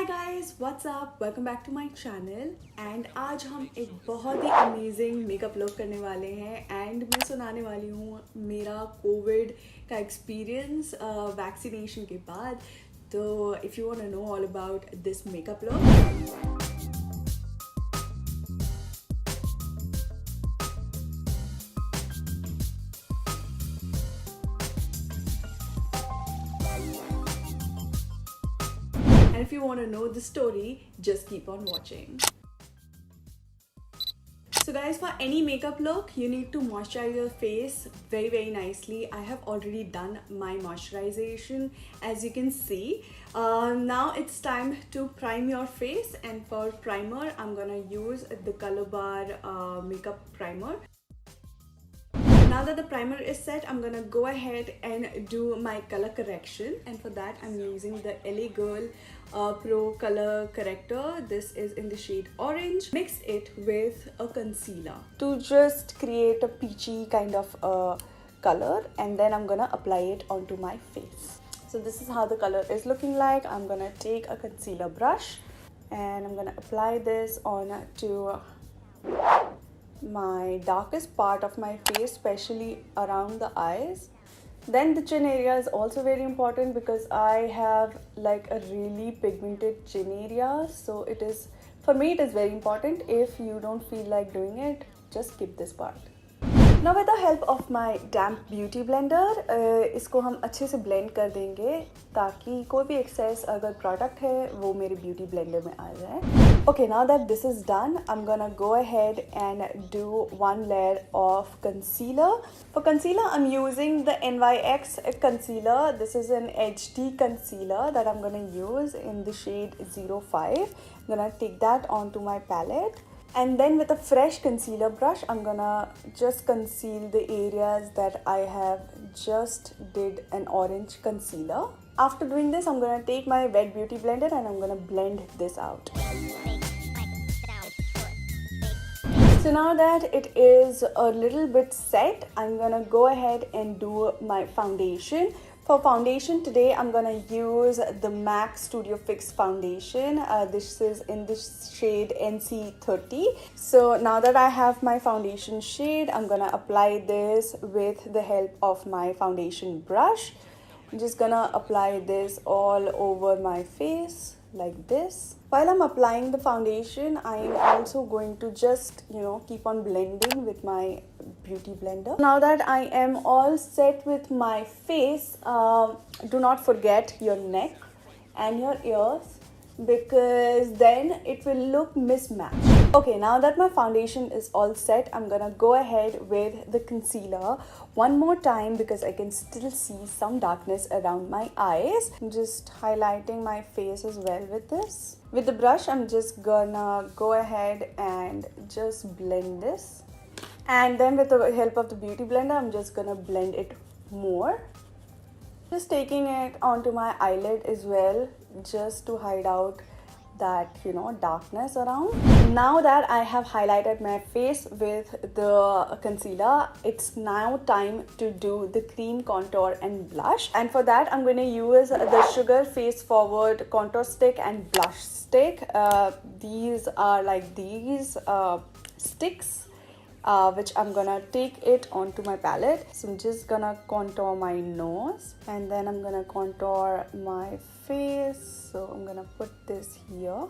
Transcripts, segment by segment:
Hi guys, what's up, welcome back to my channel. And आज हम एक बहुत ही अमेजिंग मेकअप लुक करने वाले हैं एंड मैं सुनाने वाली हूँ मेरा कोविड का एक्सपीरियंस वैक्सीनेशन के बाद। तो if you want to know all about this makeup look, and if you want to know the story, just keep on watching. So guys, for any makeup look, you need to moisturize your face very nicely. I have already done my moisturization, as you can see. Now it's time to prime your face, and for primer, I'm gonna use the Color Bar makeup primer. Now that the primer is set, I'm gonna go ahead and do my color correction, and for that I'm using the LA Girl Pro Color Corrector. This is in the shade Orange. Mix it with a concealer to just create a peachy kind of color, and then I'm gonna apply it onto my face. So this is how the color is looking like. I'm gonna take a concealer brush and I'm gonna apply this on to my darkest part of my face, especially around the eyes. Then the chin area is also very important because I have like a really pigmented chin area, so it is, for me it is very important. If you don't feel like doing it, just skip this part. Now with the help of my damp beauty blender, इसको हम अच्छे से blend कर देंगे ताकि कोई भी excess अगर product है वो मेरे beauty blender में आ जाए. Okay, now that this is done, I'm gonna go ahead and do one layer of concealer. For concealer, I'm using the NYX concealer. This is an HD concealer that I'm gonna use in the shade 05. I'm gonna take that onto my palette. And then with a fresh concealer brush, I'm gonna just conceal the areas that I have just did an orange concealer. After doing this, I'm gonna take my wet beauty blender and I'm gonna blend this out. So now that it is a little bit set, I'm gonna go ahead and do my foundation. For foundation today, I'm gonna use the MAC Studio Fix foundation. This is in the shade NC30. So now that I have my foundation shade, I'm gonna apply this with the help of my foundation brush. I'm just gonna apply this all over my face like this. While I'm applying the foundation, I am also going to just, keep on blending with my beauty blender. Now that I am all set with my face, do not forget your neck and your ears because then it will look mismatched. Okay, now that my foundation is all set, I'm gonna go ahead with the concealer one more time because I can still see some darkness around my eyes. I'm just highlighting my face as well with this. With the brush, I'm just gonna go ahead and just blend this. And then with the help of the beauty blender, I'm just gonna blend it more. Just taking it onto my eyelid as well, just to hide out that darkness around. Now that I have highlighted my face with the concealer, it's now time to do the cream contour and blush. And for that, I'm going to use the Sugar Face Forward contour stick and blush stick. These are like these sticks, which I'm gonna take it onto my palette. So I'm just gonna contour my nose and then I'm gonna contour my face. So I'm gonna put this here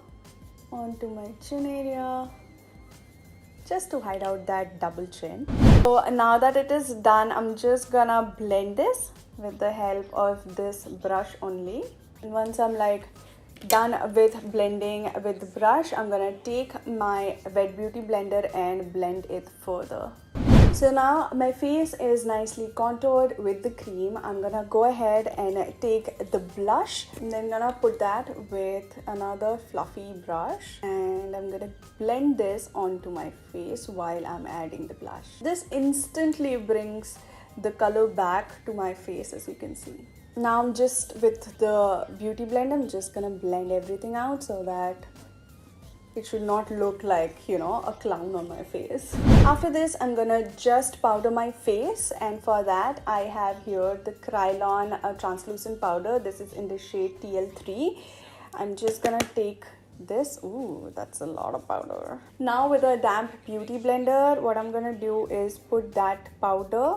onto my chin area just to hide out that double chin. So now that it is done, I'm just gonna blend this with the help of this brush only. And once I'm like done with blending with the brush, I'm gonna take my wet beauty blender and blend it further. So now my face is nicely contoured with the cream. I'm gonna go ahead and take the blush and then gonna put that with another fluffy brush and I'm gonna blend this onto my face while I'm adding the blush. This instantly brings the color back to my face, as you can see. Now I'm just with the beauty blender, I'm just gonna blend everything out so that it should not look like, a clown on my face. After this, I'm gonna just powder my face, and for that, I have here the Krylon translucent powder. This is in the shade TL3. I'm just gonna take this. Ooh, that's a lot of powder. Now with a damp beauty blender, what I'm gonna do is put that powder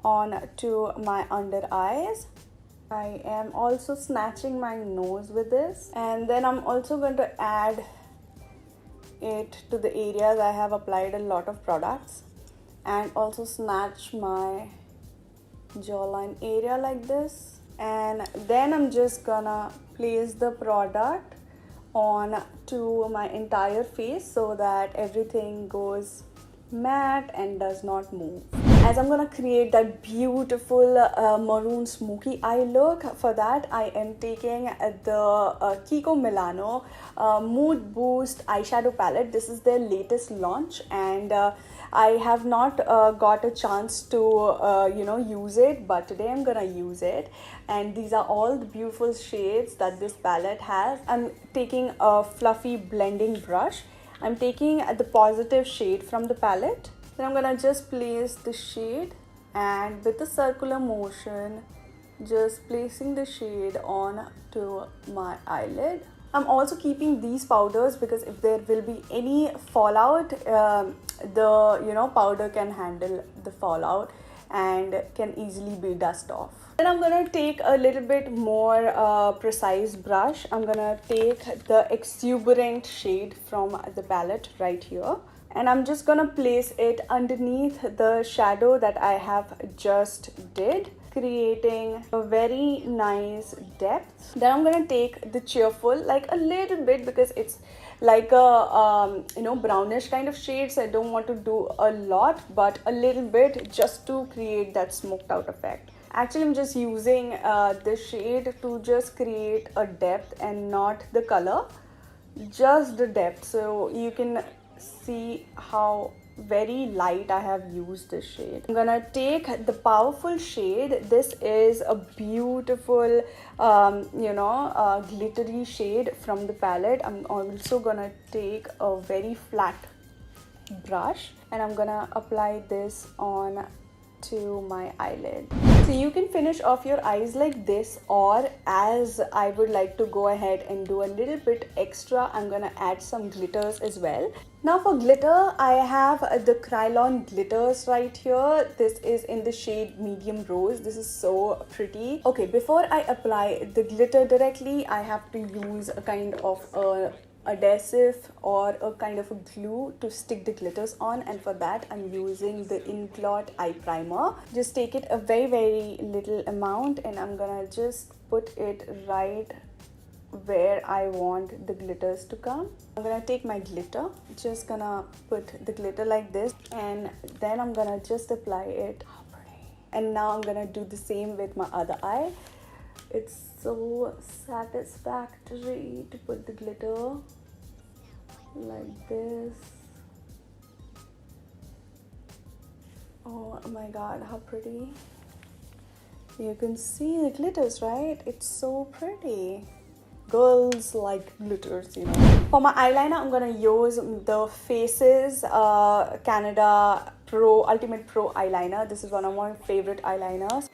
on to my under eyes. I am also snatching my nose with this, and then I'm also going to add it to the areas I have applied a lot of products, and also snatch my jawline area like this. And then I'm just gonna place the product on to my entire face so that everything goes matte and does not move. As I'm gonna create that beautiful maroon smoky eye look, for that I am taking the Kiko Milano Mood Boost eyeshadow palette. This is their latest launch, and I have not got a chance to use it, but today I'm gonna use it. And these are all the beautiful shades that this palette has. I'm taking a fluffy blending brush. I'm taking the positive shade from the palette. Then I'm gonna just place the shade, and with a circular motion, just placing the shade on to my eyelid. I'm also keeping these powders because if there will be any fallout, the powder can handle the fallout and can easily be dust off. Then I'm gonna take a little bit more precise brush. I'm gonna take the exuberant shade from the palette right here, and I'm just gonna place it underneath the shadow that I have just did, creating a very nice depth. Then I'm gonna take the cheerful, like a little bit, because it's like a brownish kind of shade, so I don't want to do a lot, but a little bit just to create that smoked out effect. Actually, I'm just using this shade to just create a depth and not the color, just the depth, so you can see how very light I have used this shade. I'm gonna take the powerful shade. This is a beautiful glittery shade from the palette. I'm also gonna take a very flat brush, and I'm gonna apply this on to my eyelid. So you can finish off your eyes like this, or as I would like to go ahead and do a little bit extra, I'm gonna add some glitters as well. Now for glitter, I have the Krylon glitters right here. This is in the shade medium rose. This is so pretty. Okay, before I apply the glitter directly, I have to use a kind of a adhesive or a kind of a glue to stick the glitters on, and for that I'm using the Inglot eye primer. Just take it a very little amount, and I'm gonna just put it right where I want the glitters to come. I'm gonna take my glitter, just gonna put the glitter like this, and then I'm gonna just apply it. And now I'm gonna do the same with my other eye. It's so satisfactory to put the glitter like this. Oh my god, how pretty. You can see the glitters, right? It's so pretty. Girls like glitters, you know. For my eyeliner, I'm gonna use the Faces Canada Pro Ultimate Pro eyeliner. This is one of my favorite eyeliners.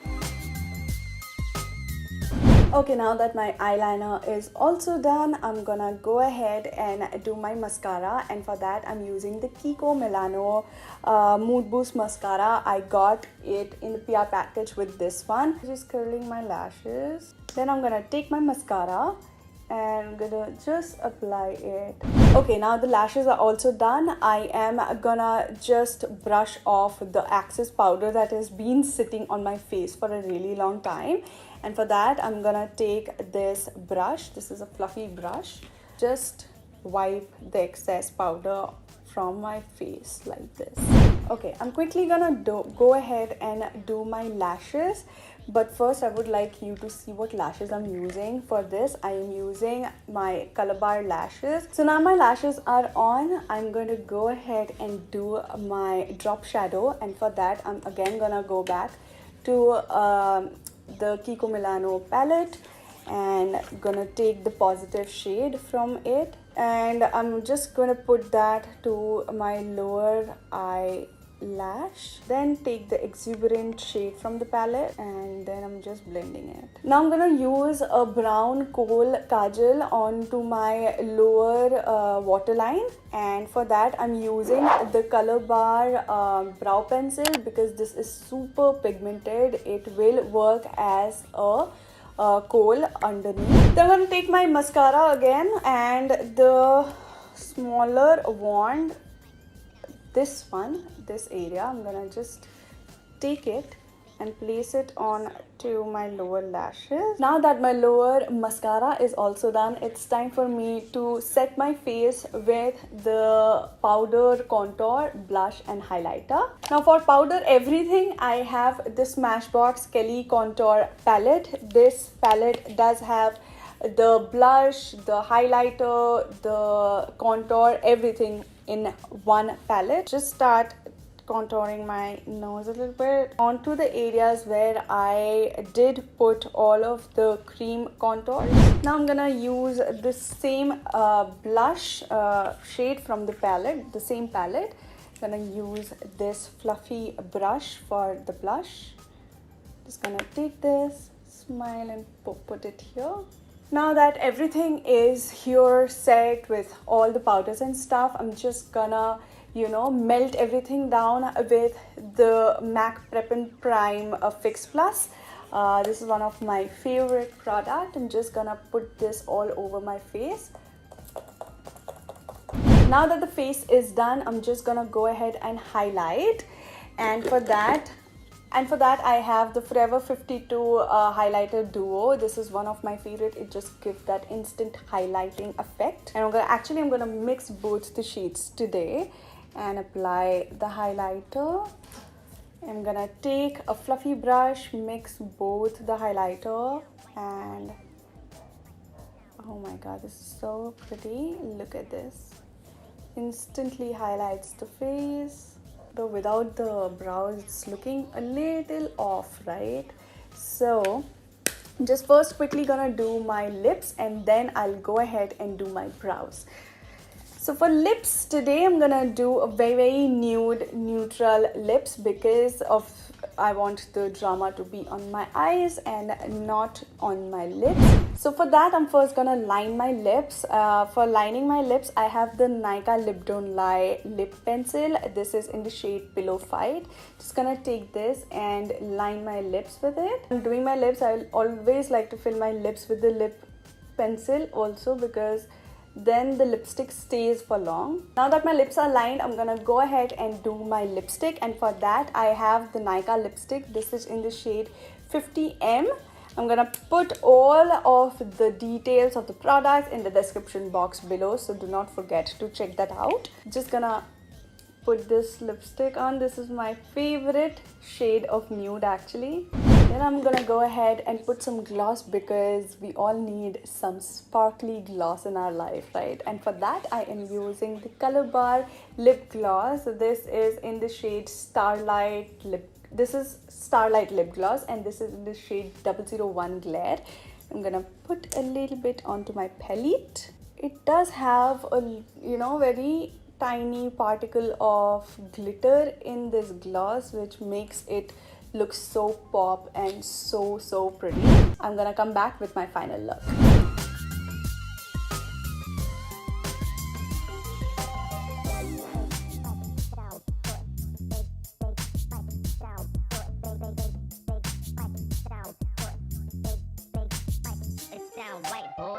Okay, now that my eyeliner is also done, I'm gonna go ahead and do my mascara, and for that I'm using the Kiko Milano Mood Boost mascara. I got it in the PR package with this one. Just curling my lashes. Then I'm gonna take my mascara and I'm gonna just apply it. Okay, now the lashes are also done. I am gonna just brush off the excess powder that has been sitting on my face for a really long time. And for that, I'm gonna take this brush. This is a fluffy brush. Just wipe the excess powder from my face like this. Okay, I'm quickly gonna go ahead and do my lashes. But first, I would like you to see what lashes I'm using. For this, I am using my Color Bar lashes. So now my lashes are on. I'm going to go ahead and do my drop shadow. And for that, I'm again gonna go back to the Kiko Milano palette and gonna take the positive shade from it, and I'm just gonna put that to my lower eye lash. Then take the exuberant shade from the palette and then I'm just blending it. Now I'm gonna use a brown kohl kajal onto my lower waterline, and for that I'm using the Color Bar brow pencil because this is super pigmented. It will work as a kohl underneath. Then I'm gonna take my mascara again and the smaller wand, this one, this area, I'm gonna just take it and place it on to my lower lashes. Now that my lower mascara is also done, it's time for me to set my face with the powder, contour, blush and highlighter. Now for powder everything, I have this Smashbox Kelly Contour palette. This palette does have the blush, the highlighter, the contour, everything in one palette. Just start contouring my nose a little bit onto the areas where I did put all of the cream contours. Now I'm gonna use the same blush shade from the palette, the same palette. I'm gonna use this fluffy brush for the blush. Just gonna take this, smile and put it here. Now that everything is here set with all the powders and stuff, I'm just gonna, melt everything down with the MAC Prep and Prime Fix Plus. This is one of my favorite products. I'm just gonna put this all over my face. Now that the face is done, I'm just gonna go ahead and highlight. And for that I have the Forever 52 highlighter duo. This is one of my favorite. It just gives that instant highlighting effect. And I'm gonna mix both the shades today and apply the highlighter. I'm gonna take a fluffy brush, mix both the highlighter and oh my god, this is so pretty. Look at this. Instantly highlights the face. Though without the brows it's looking a little off, right? So I'm just first quickly gonna do my lips and then I'll go ahead and do my brows. So for lips today I'm gonna do a very nude neutral lips because I want the drama to be on my eyes and not on my lips. So for that I'm first gonna line my lips. For lining my lips I have the Nykaa Lip Don't Lie lip pencil. This is in the shade Pillow Fight. Just gonna take this and line my lips with it. When doing my lips I always like to fill my lips with the lip pencil also because then the lipstick stays for long. Now that my lips are lined, I'm gonna go ahead and do my lipstick, and for that I have the Nykaa lipstick. This is in the shade 50M. I'm gonna put all of the details of the products in the description box below, so do not forget to check that out. Just gonna put this lipstick on. This is my favorite shade of nude actually. Then I'm gonna go ahead and put some gloss because we all need some sparkly gloss in our life, right? And for that I am using the Color Bar lip gloss. So this is in the shade Starlight Lip. This is Starlight Lip Gloss and this is in the shade 001 Glare. I'm gonna put a little bit onto my palette. It does have a very tiny particle of glitter in this gloss which makes it look so pop and so pretty. I'm gonna come back with my final look. It's down white boy.